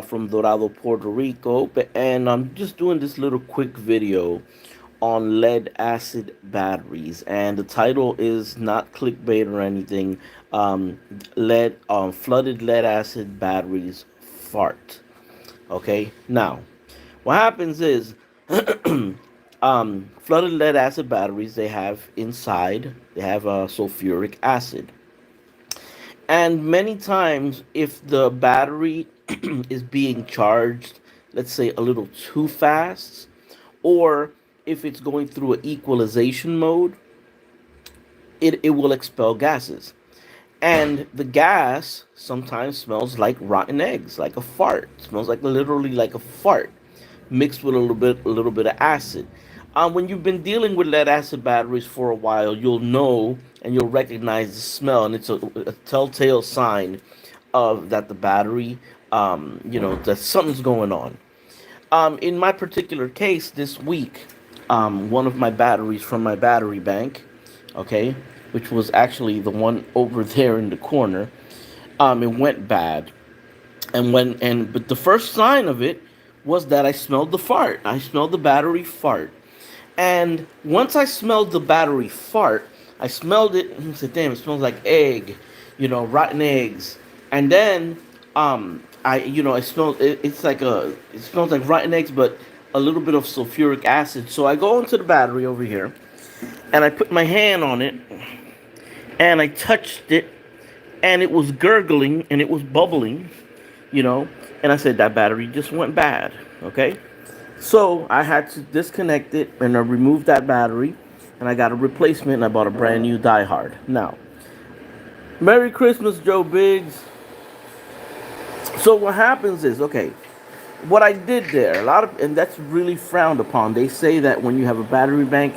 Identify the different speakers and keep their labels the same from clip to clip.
Speaker 1: from Dorado, Puerto Rico, and I'm just doing this little quick video on lead acid batteries, and the title is not clickbait or anything. Lead Flooded lead acid batteries fart. Okay, now what happens is flooded lead acid batteries, they have inside, they have sulfuric acid. And many times, if the battery is being charged, let's say a little too fast, or if it's going through an equalization mode, it will expel gases. And the gas sometimes smells like rotten eggs, like a fart. It smells like literally like a fart, mixed with a little bit of acid. When you've been dealing with lead acid batteries for a while, you'll know and you'll recognize the smell, and it's a telltale sign of that the battery, that something's going on. In my particular case, this week, one of my batteries from my battery bank, okay, which was actually the one over there in the corner, it went bad. But the first sign of it was that I smelled the fart. I smelled the battery fart. And once I smelled the battery fart, I smelled it and said, "Damn, it smells like egg, rotten eggs." And then, I smelled it. It smells like rotten eggs, but a little bit of sulfuric acid. So I go into the battery over here, and I put my hand on it, and I touched it, and it was gurgling and it was bubbling, you know. And I said that battery just went bad. Okay. So I had to disconnect it and I removed that battery and I got a replacement and I bought a brand new Die Hard. Now, Merry Christmas, Joe Biggs. So what happens is, okay, what I did there, and that's really frowned upon. They say that when you have a battery bank,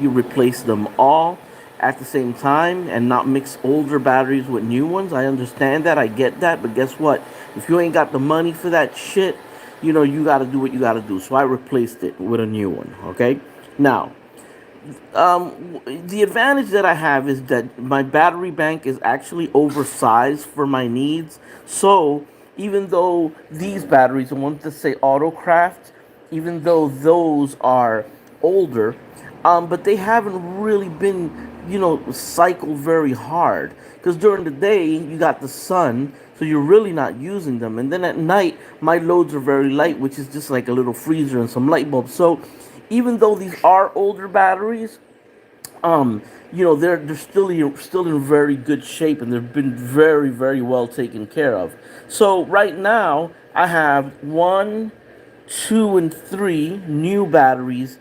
Speaker 1: you replace them all at the same time and not mix older batteries with new ones. I understand that, I get that, but guess what? If you ain't got the money for that shit, you got to do what you got to do. So I replaced it with a new one. Okay. Now, the advantage that I have is that my battery bank is actually oversized for my needs. So even though these batteries, the ones that say Autocraft, even though those are older, but they haven't really been, cycled very hard. Because during the day you got the sun, so you're really not using them. And then at night, my loads are very light, which is just like a little freezer and some light bulbs. So even though these are older batteries, they're still in very good shape, and they've been very, very well taken care of. So right now I have one, two, and three new batteries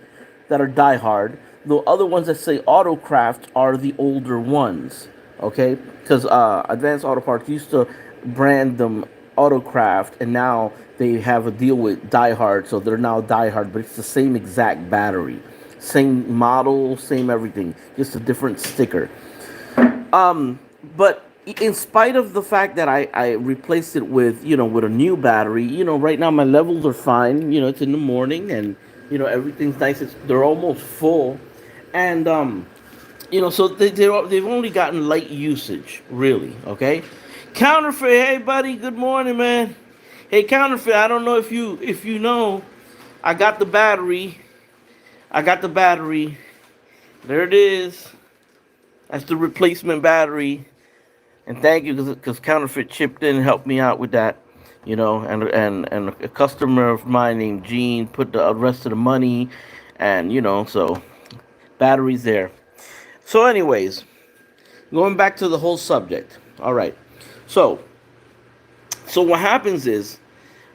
Speaker 1: that are Die Hard. The other ones that say Autocraft are the older ones. Okay, because Advanced Auto Parts used to brand them Autocraft, and now they have a deal with Die Hard, so they're now Die Hard, but it's the same exact battery, same model, same everything, just a different sticker. But in spite of the fact that I replaced it with a new battery, right now my levels are fine. It's in the morning, and everything's nice. They're almost full, and so they've only gotten light usage, really. Okay. Counterfeit, hey buddy, good morning, man. Hey Counterfeit, I don't know if you know, I got the battery. I got the battery. There it is. That's the replacement battery. And thank you, because Counterfeit chipped in and helped me out with that. And a customer of mine named Gene put the rest of the money, and so batteries there. So, anyways, going back to the whole subject. All right. So, what happens is,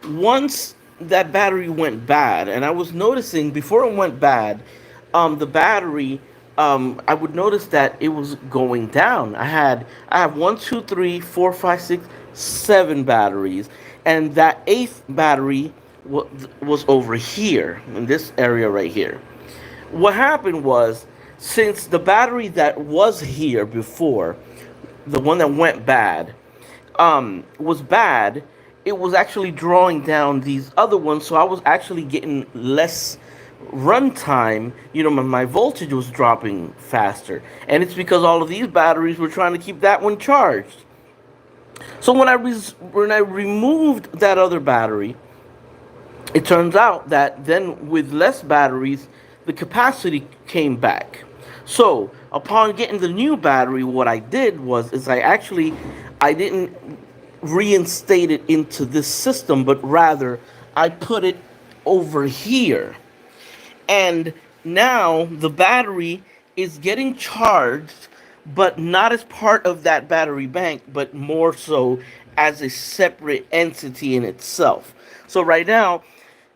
Speaker 1: once that battery went bad, and I was noticing before it went bad, the battery, I would notice that it was going down. I have one, two, three, four, five, six, seven batteries, and that eighth battery was over here in this area right here. What happened was, since the battery that was here before, the one that went bad, was bad, it was actually drawing down these other ones, so I was actually getting less runtime. My voltage was dropping faster, and it's because all of these batteries were trying to keep that one charged. So when I removed that other battery, it turns out that then with less batteries, the capacity came back. So upon getting the new battery, what I did was is I didn't reinstate it into this system, but rather I put it over here. And now the battery is getting charged, but not as part of that battery bank, but more so as a separate entity in itself. So right now,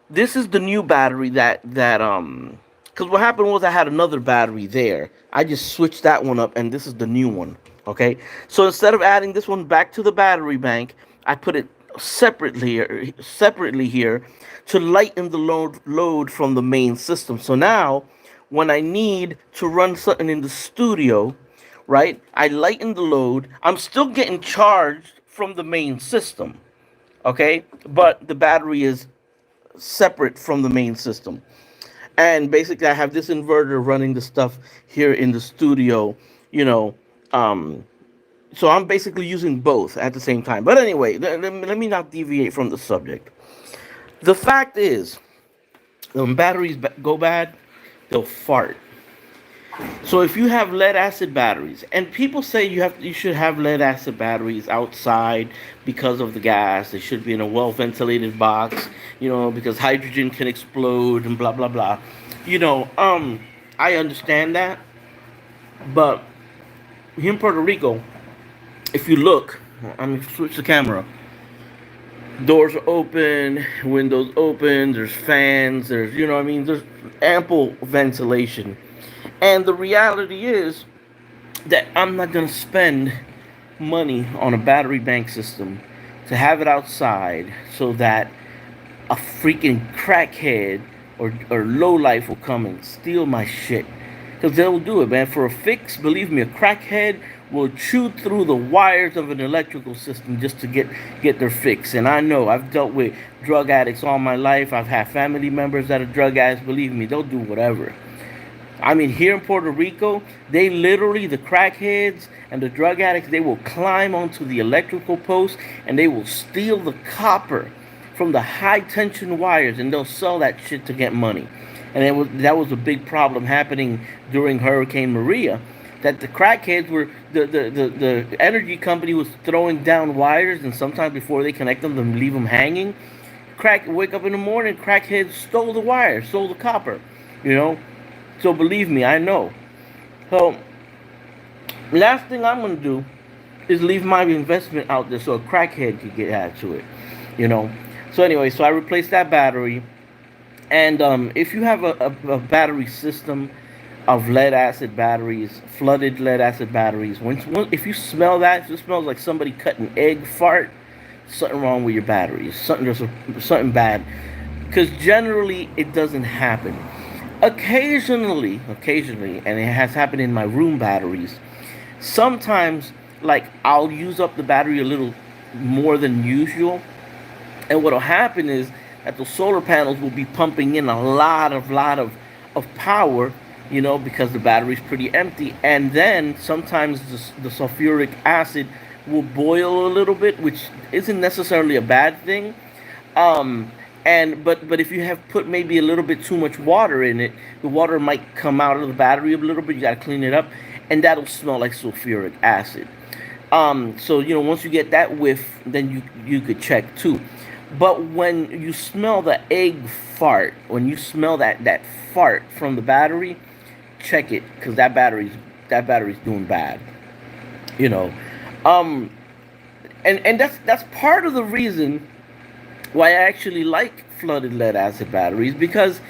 Speaker 1: this is the new battery that because what happened was I had another battery there. I just switched that one up, and this is the new one. Okay, so instead of adding this one back to the battery bank, I put it separately here to lighten the load from the main system. So now, when I need to run something in the studio, right, I lighten the load. I'm still getting charged from the main system, okay, but the battery is separate from the main system. And basically, I have this inverter running the stuff here in the studio, you know. Um, so I'm basically using both at the same time. But anyway, let me not deviate from the subject. The fact is, when batteries go bad, they'll fart. So if you have lead acid batteries, and people say you should have lead acid batteries outside because of the gas, they should be in a well ventilated box, because hydrogen can explode and blah blah blah. I understand that, but here in Puerto Rico, if you look, I mean, switch the camera. Doors are open, windows open. There's fans. There's, there's ample ventilation. And the reality is that I'm not going to spend money on a battery bank system to have it outside so that a freaking crackhead or low life will come and steal my shit. Because they'll do it, man. For a fix, believe me, a crackhead will chew through the wires of an electrical system just to get their fix. And I know, I've dealt with drug addicts all my life. I've had family members that are drug addicts. Believe me, they'll do whatever. I mean, here in Puerto Rico, they literally, the crackheads and the drug addicts, they will climb onto the electrical post and they will steal the copper from the high tension wires, and they'll sell that shit to get money. And that was a big problem happening during Hurricane Maria, that the crackheads were, the energy company was throwing down wires, and sometimes before they connect them, they leave them hanging. Wake up in the morning, crackheads stole the wires, stole the copper, you know. So believe me, I know. So last thing I'm gonna do is leave my investment out there so a crackhead could get added to it, you know. So anyway, so I replaced that battery, and if you have a battery system of lead acid batteries, flooded lead acid batteries, if you smell that, if it smells like somebody cut an egg fart, something wrong with your batteries. There's something bad, because generally it doesn't happen. Occasionally, and it has happened in my room batteries. Sometimes, like, I'll use up the battery a little more than usual, and what'll happen is that the solar panels will be pumping in a lot of power, because the battery's pretty empty. And then sometimes the sulfuric acid will boil a little bit, which isn't necessarily a bad thing. But if you have put maybe a little bit too much water in it, the water might come out of the battery a little bit. You gotta clean it up, and that'll smell like sulfuric acid. So once you get that whiff, then you could check too. But when you smell the egg fart, when you smell that fart from the battery, check it, because that battery's doing bad. You know, um, and that's part of the reason why I actually like flooded lead acid batteries, because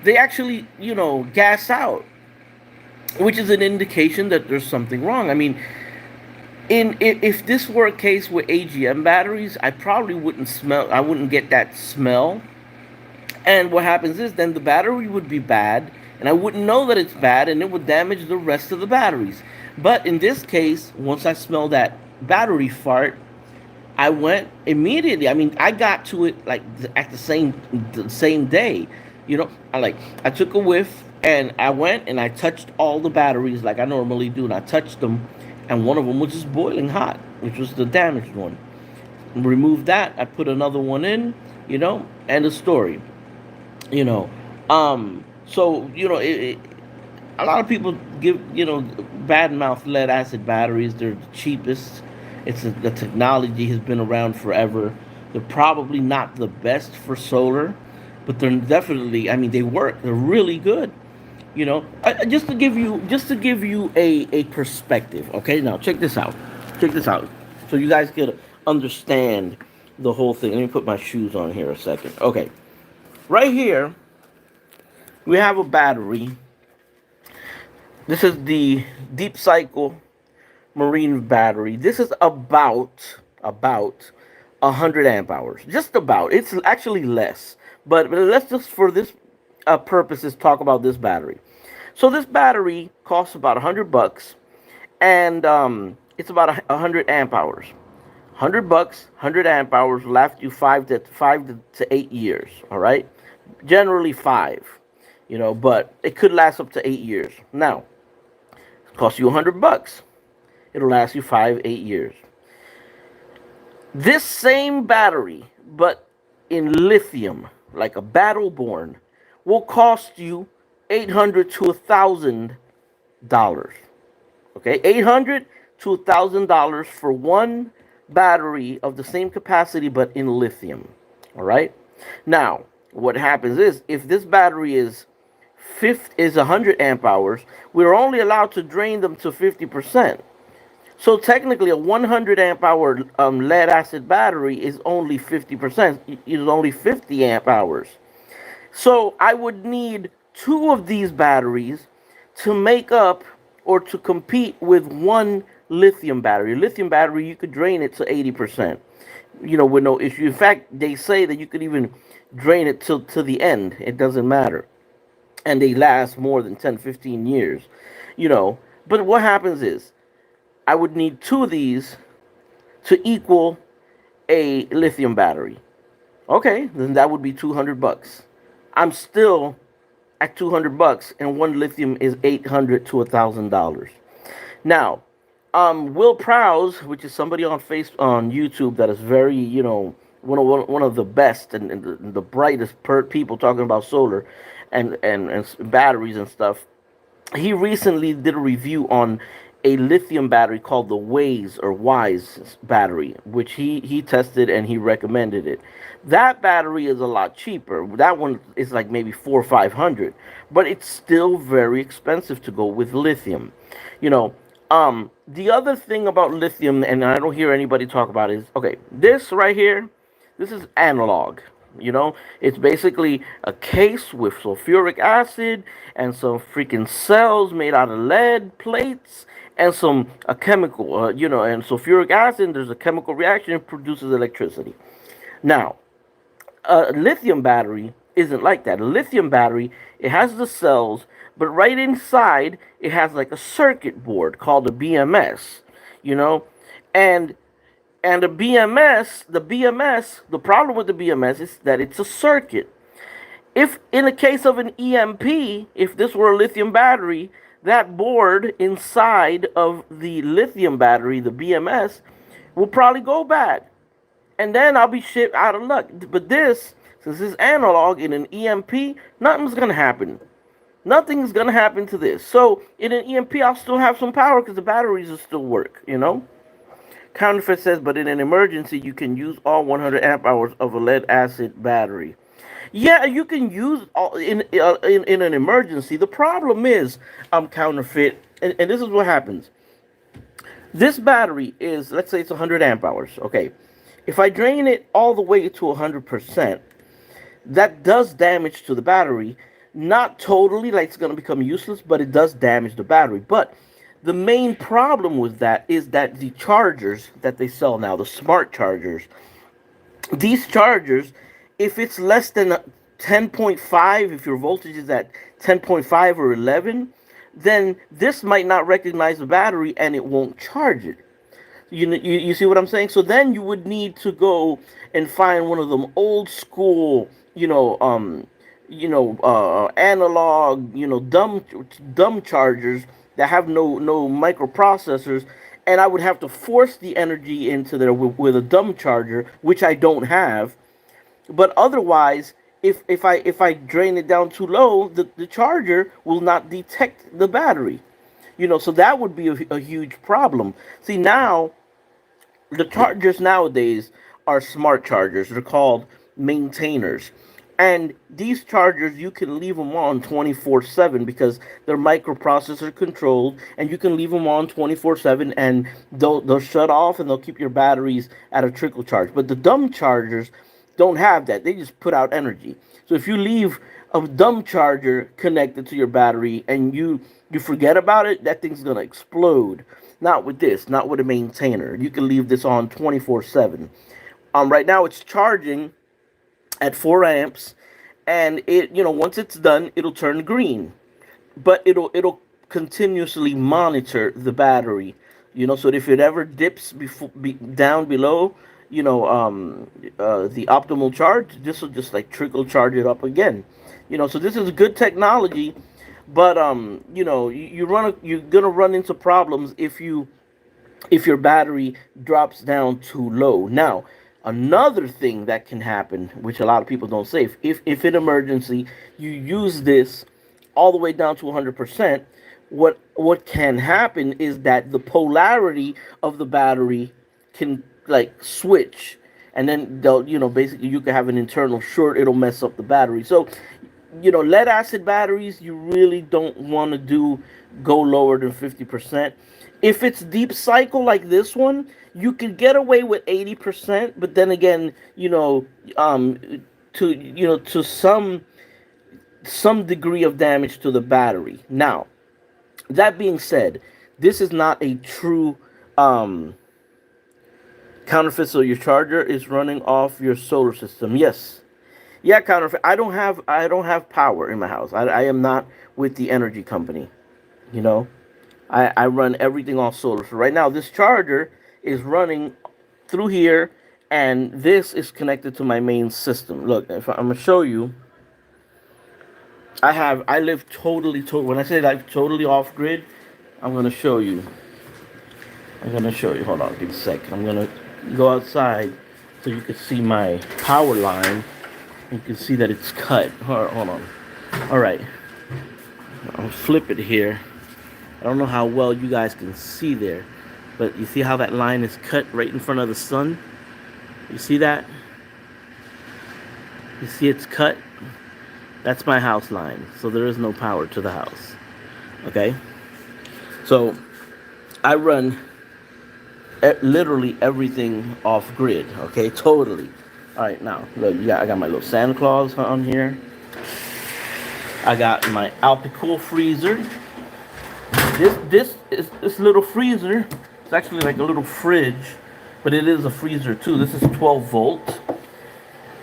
Speaker 1: they actually gas out, which is an indication that there's something wrong. I mean, if this were a case with AGM batteries, I probably wouldn't get that smell. And what happens is then the battery would be bad, and I wouldn't know that it's bad, and it would damage the rest of the batteries. But in this case, once I smell that battery fart, I went immediately. I mean, I got to it like at the same day. I took a whiff, and I went and I touched all the batteries like I normally do, and I touched them, and one of them was just boiling hot, which was the damaged one. remove that, I put another one in, and the story, you know. So a lot of people give bad mouth lead acid batteries. They're the cheapest. The technology has been around forever. They're probably not the best for solar, but they're definitely. I mean, they work. They're really good. Just to give you a perspective. Okay, now check this out. Check this out. So you guys can understand the whole thing. Let me put my shoes on here a second. Okay, right here we have a battery. This is the Deep Cycle Marine battery. This is about 100 amp hours. Just about. It's actually less. But let's just for this purposes talk about this battery. So this battery costs about 100 bucks, and it's about 100 amp hours. 100 bucks, 100 amp hours will last you 5 to 8 years. All right, generally 5. But it could last up to 8 years. Now, it costs you 100 bucks. It'll last you 5, 8 years. This same battery, but in lithium, like a Battleborn, will cost you 800 to $1,000. Okay, 800 to $1,000 for one battery of the same capacity, but in lithium. All right. Now, what happens is if this battery is 100 amp hours, we're only allowed to drain them to 50%. So technically, a 100 amp hour lead acid battery is only 50%. Is only 50 amp hours. So I would need two of these batteries to make up or to compete with one lithium battery. Lithium battery, you could drain it to 80%, with no issue. In fact, they say that you could even drain it to the end. It doesn't matter. And they last more than 10, 15 years, you know. But what happens is I would need two of these to equal a lithium battery. Okay, then that would be 200 bucks. I'm still at 200 bucks, and one lithium is 800 to $1,000. Now, Will Prowse, which is somebody on YouTube that is very, one of the best and the brightest people talking about solar and batteries and stuff. He recently did a review on a lithium battery called the Wise battery, which he tested and he recommended it. That battery is a lot cheaper. That one is like maybe 400 or 500, but it's still very expensive to go with lithium. You know, the other thing about lithium, and I don't hear anybody talk about it, is okay. This right here, this is analog. It's basically a case with sulfuric acid and some freaking cells made out of lead plates and some a chemical, and sulfuric acid. There's a chemical reaction, it produces electricity. Now, a lithium battery isn't like that. A lithium battery, it has the cells, but right inside it has like a circuit board called a BMS, you know, and the problem with the BMS is that it's a circuit. If in the case of an EMP, if this were a lithium battery, that board inside of the lithium battery, the BMS, will probably go bad. And then I'll be shit out of luck. But since this is analog in an EMP, nothing's going to happen. Nothing's going to happen to this. So in an EMP, I'll still have some power because the batteries will still work. Counterfeit says, but in an emergency, you can use all 100 amp hours of a lead acid battery. Yeah, you can use all in an emergency. The problem is, counterfeit, and this is what happens. This battery is, let's say it's 100 amp hours. Okay, if I drain it all the way to 100%, that does damage to the battery. Not totally, like it's going to become useless, but it does damage the battery. But the main problem with that is that the chargers that they sell now, the smart chargers, these chargers, if it's less than 10.5, if your voltage is at 10.5 or 11, then this might not recognize the battery and it won't charge it. You see what I'm saying? So then you would need to go and find one of them old school, analog, dumb chargers that have no microprocessors, and I would have to force the energy into there with a dumb charger, which I don't have. But otherwise, if I drain it down too low, the charger will not detect the battery. So that would be a huge problem. See, now the chargers nowadays are smart chargers. They're called maintainers. And these chargers, you can leave them on 24/7 because they're microprocessor controlled, and you can leave them on 24/7 and they'll shut off and they'll keep your batteries at a trickle charge. But the dumb chargers don't have that. They just put out energy. So if you leave a dumb charger connected to your battery and you forget about it, that thing's gonna explode. Not with this, not with a maintainer. You can leave this on 24/7. Right now it's charging at 4 amps, and once it's done, it'll turn green, but it'll continuously monitor the battery. So if it ever dips down below, the optimal charge, this will just like trickle charge it up again. So this is good technology, but you're gonna run into problems if your battery drops down too low. Now, another thing that can happen, which a lot of people don't say, if in emergency you use this all the way down to 100%, what can happen is that the polarity of the battery can like switch, and then they'll basically you can have an internal short. It'll mess up the battery. So lead acid batteries, you really don't want to go lower than 50%. If it's deep cycle like this one, you could get away with 80%, but then again, to some degree of damage to the battery. Now, that being said, this is not a true counterfeit. So your charger is running off your solar system. Yes, yeah, counterfeit. I don't have power in my house. I am not with the energy company. You know, I run everything off solar. So right now, this charger is running through here, and this is connected to my main system. Look, if I'm gonna show you, I live totally. When I say like totally off grid, I'm gonna show you. I'm gonna show you. Hold on, give me a second. I'm gonna go outside so you can see my power line. You can see that it's cut. Hold on. All right, I'll flip it here. I don't know how well you guys can see there, but you see how that line is cut right in front of the sun? You see that? You see it's cut? That's my house line. So there is no power to the house. Okay? So I run literally everything off grid. Okay? Totally. All right, now look, I got my little Santa Claus on here. I got my Alpicool freezer. This little freezer. It's actually like a little fridge, but it is a freezer too. This is 12 volt.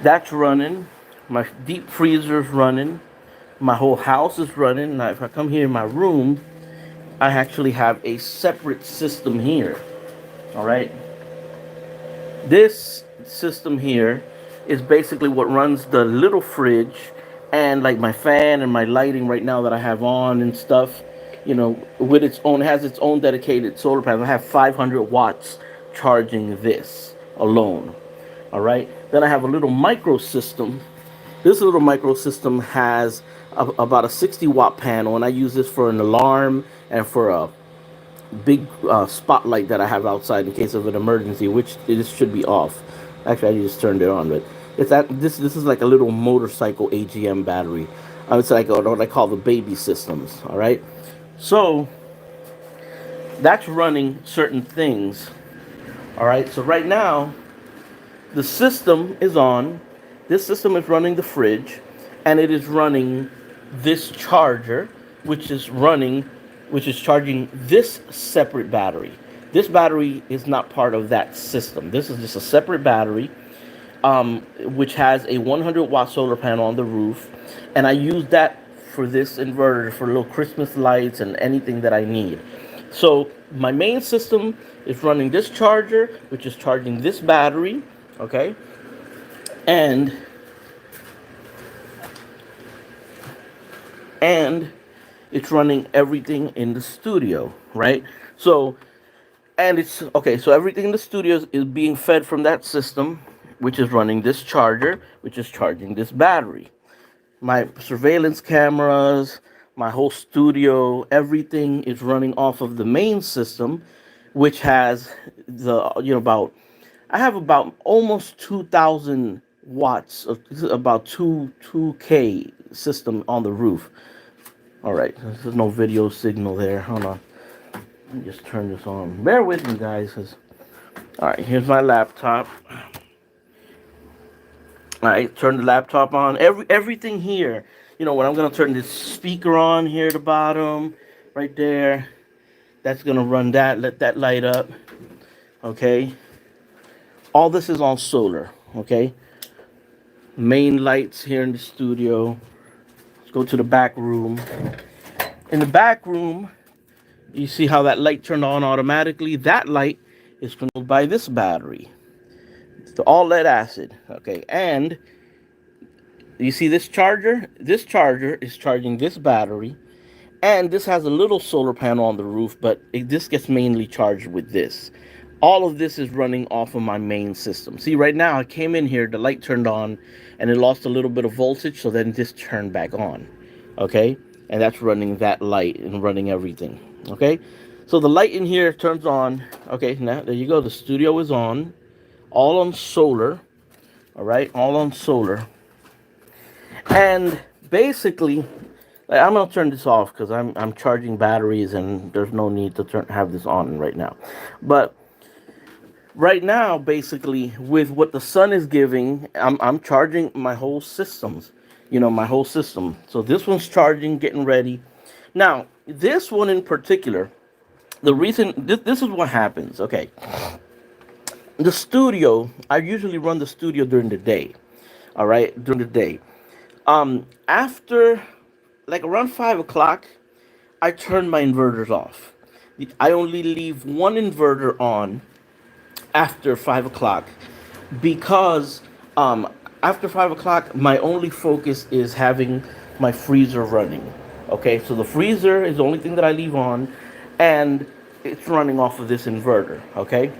Speaker 1: That's running. My deep freezer is running. My whole house is running. Now, if I come here in my room, I actually have a separate system here. All right. This system here is basically what runs the little fridge and like my fan and my lighting right now that I have on and stuff. With its own, has its own dedicated solar panel. I have 500 watts charging this alone. All right. Then I have a little micro system. This little micro system has about a 60-watt panel, and I use this for an alarm and for a big spotlight that I have outside in case of an emergency, which this should be off. Actually, I just turned it on, but this is like a little motorcycle AGM battery. It's like what I call the baby systems. All right, so that's running certain things. All right, so right now the system is on. This system is running the fridge, and it is running this charger, which is charging this separate battery. This battery is not part of that system. This is just a separate battery, which has a 100-watt solar panel on the roof, and I use that for this inverter for little Christmas lights and anything that I need. So my main system is running this charger, which is charging this battery, okay, and it's running everything in the studio, right? So And it's okay. So everything in the studio is being fed from that system, which is running this charger, which is charging this battery. My surveillance cameras, my whole studio, everything is running off of the main system, which has the about I have about almost 2,000 watts of about two K system on the roof. All right, there's no video signal there. Hold on, let me just turn this on. Bear with me, guys. All right, here's my laptop. All right, turn the laptop on. Everything here. When I'm gonna turn this speaker on here at the bottom, right there. That's gonna run that. Let that light up. Okay. All this is on solar. Okay. Main lights here in the studio. Let's go to the back room. In the back room, you see how that light turned on automatically. That light is controlled by this battery. It's the all lead acid. Okay, and you see this charger? This charger is charging this battery, and this has a little solar panel on the roof, but this gets mainly charged with this. All of this is running off of my main system. See, right now I came in here, the light turned on, and it lost a little bit of voltage, so then this turned back on. Okay, and that's running that light and running everything. Okay, so the light in here turns on. Okay, now there you go. The studio is on, all on solar. All right, all on solar. And basically, like, I'm gonna turn this off because I'm charging batteries and there's no need to have this on right now. But right now, basically, with what the sun is giving, I'm charging my whole systems. My whole system. So this one's charging, getting ready. Now, this one in particular, the reason this is what happens. Okay, the studio. I usually run the studio during the day. All right, during the day. After like around 5 o'clock, I turn my inverters off. I only leave one inverter on after 5 o'clock because after 5 o'clock, my only focus is having my freezer running. Okay, so the freezer is the only thing that I leave on, and it's running off of this inverter. Okay,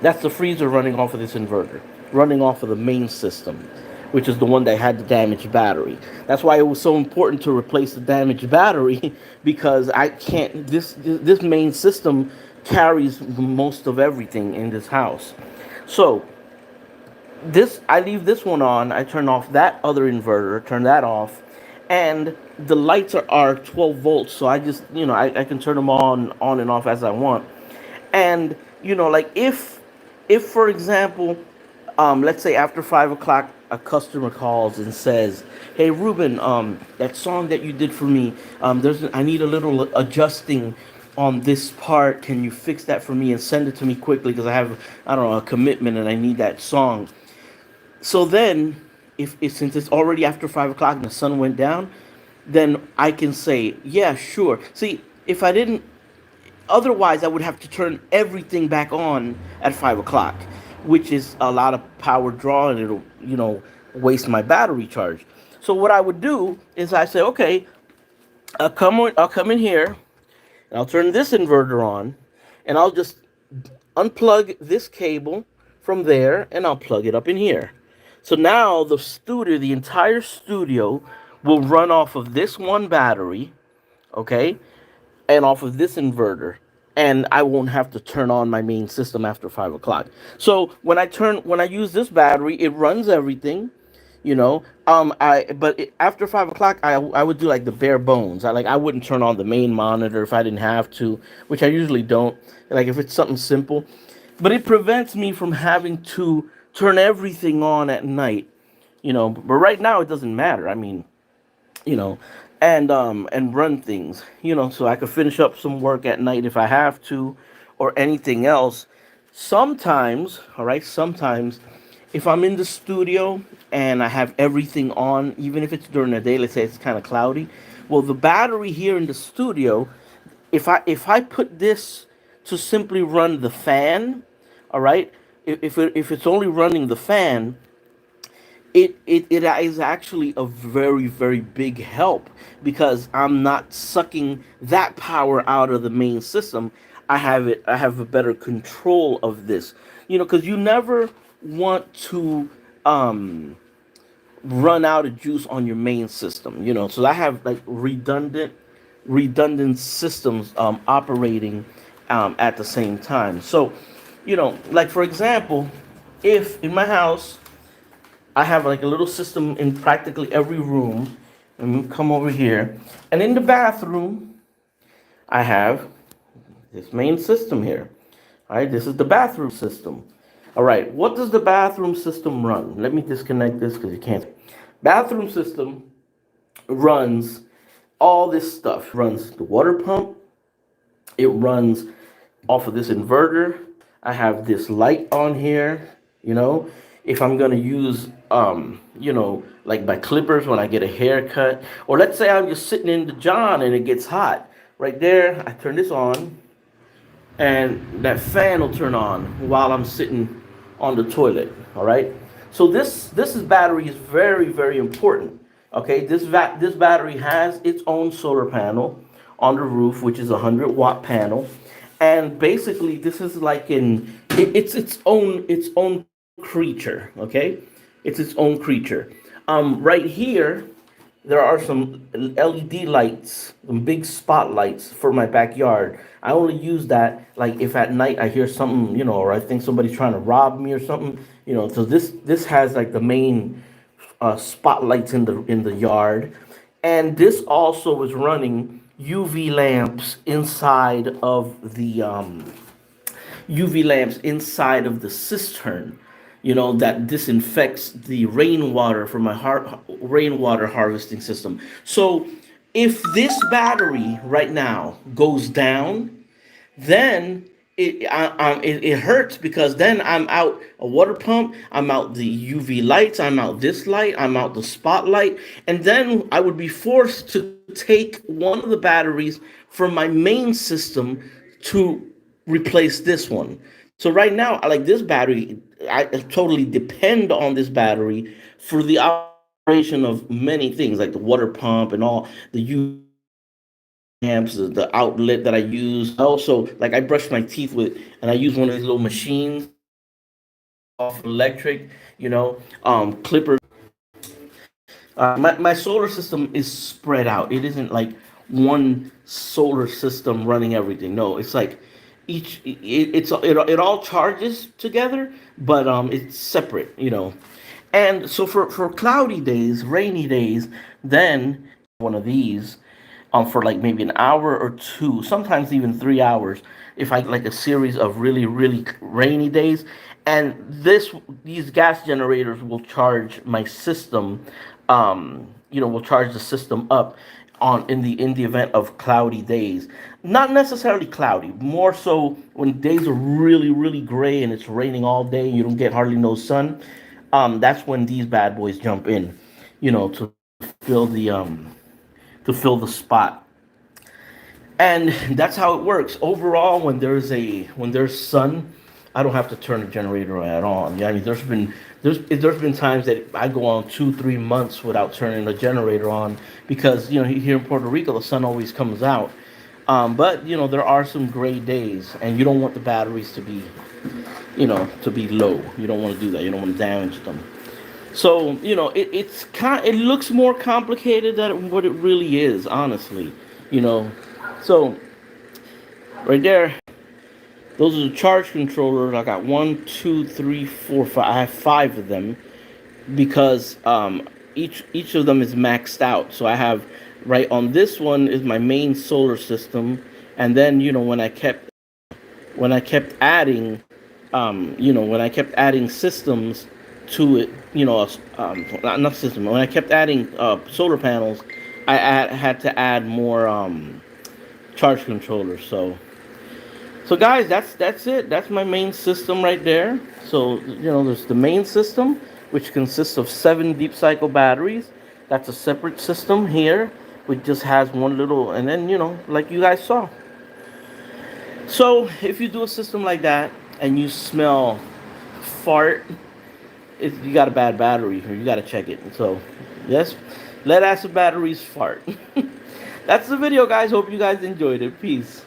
Speaker 1: that's the freezer running off of this inverter, running off of the main system, which is the one that had the damaged battery. That's why it was so important to replace the damaged battery because I can't. This main system carries most of everything in this house. So this I leave this one on. I turn off that other inverter, turn that off, and the lights are 12 volts. So I just I can turn them on and off as I want. And like if for example, let's say after 5 o'clock, a customer calls and says, "Hey Ruben, that song that you did for me, I need a little adjusting on this part. Can you fix that for me and send it to me quickly because I have I don't know a commitment and I need that song." So then, if since it's already after 5 o'clock and the sun went down, then I can say, "Yeah, sure." See, if I didn't otherwise, I would have to turn everything back on at 5 o'clock, which is a lot of power draw, and it'll, waste my battery charge. So what I would do is I say, okay, I'll come in here, and I'll turn this inverter on, and I'll just unplug this cable from there, and I'll plug it up in here. So now the entire studio, will run off of this one battery, okay, and off of this inverter, and I won't have to turn on my main system after 5 o'clock. So when I use this battery, it runs everything, after 5 o'clock, I would do like the bare bones. I wouldn't turn on the main monitor if I didn't have to, which I usually don't. Like if it's something simple, but it prevents me from having to turn everything on at night. But right now it doesn't matter. I mean, you know, and run things, so I could finish up some work at night if I have to, or anything else. Sometimes, all right, sometimes if I'm in the studio and I have everything on, even if it's during the day, let's say it's kind of cloudy, well, the battery here in the studio, if I put this to simply run the fan, all right, if it's only running the fan, it is actually a very, very big help because I'm not sucking that power out of the main system. I have a better control of this. Because you never want to um run out of juice on your main system. So I have like redundant systems operating at the same time. So, like for example, if in my house I have like a little system in practically every room, and we come over here, and in the bathroom I have this main system here. All right, this is the bathroom system. All right, what does the bathroom system run? Let me disconnect this because you can't. Bathroom system runs all this stuff. It runs the water pump. It runs off of this inverter. I have this light on here. You know, if I'm gonna use, like my clippers when I get a haircut, or let's say I'm just sitting in the John and it gets hot. Right there, I turn this on, and that fan will turn on while I'm sitting on the toilet. All right. So this is battery is very important. Okay. This battery has its own solar panel on the roof, which is a 100-watt panel, and basically this is like it's its own creature. Okay, it's its own creature. Right here there are some LED lights, some big spotlights for my backyard. I only use that like if at night I hear something, or I think somebody's trying to rob me or something, So this has like the main spotlights in the yard, and this also is running UV lamps inside of the cistern, that disinfects the rainwater from my rainwater harvesting system. So if this battery right now goes down, then it hurts, because then I'm out a water pump, I'm out the UV lights, I'm out this light, I'm out the spotlight, and then I would be forced to take one of the batteries from my main system to replace this one. So right now, like this battery, I totally depend on this battery for the operation of many things, like the water pump and all the amps, the outlet that I use. I also, like, I brush my teeth with, and I use one of these little machines off electric, clippers. My solar system is spread out. It isn't like one solar system running everything. No, it's like it all charges together, but it's separate. And so for cloudy days, rainy days, then one of these for like maybe an hour or two, sometimes even 3 hours, if I like a series of really rainy days. And these gas generators will charge my system, will charge the system up in the event of cloudy days. Not necessarily cloudy, more so when days are really gray and it's raining all day and you don't get hardly no sun. That's when these bad boys jump in, to fill the spot. And that's how it works overall. When there's sun, I don't have to turn the generator at on. Yeah, I mean, there's been times that I go on 2-3 months without turning the generator on, because here in Puerto Rico the sun always comes out. But there are some gray days, and you don't want the batteries to be low. You don't want to do that. You don't want to damage them. So it looks more complicated than what it really is, honestly. You know, so right there, those are the charge controllers. I got one, two, three, four, five. I have five of them, because each of them is maxed out. So I have, right on this one is my main solar system, and then when I kept adding, systems to it, not system. When I kept adding solar panels, had to add more charge controllers. So guys, that's it. That's my main system right there. So there's the main system, which consists of 7 deep cycle batteries. That's a separate system here, which just has one little, and then like you guys saw. So if you do a system like that and you smell fart, you got a bad battery, or you got to check it. So yes, lead acid batteries fart. That's the video, guys. Hope you guys enjoyed it. Peace.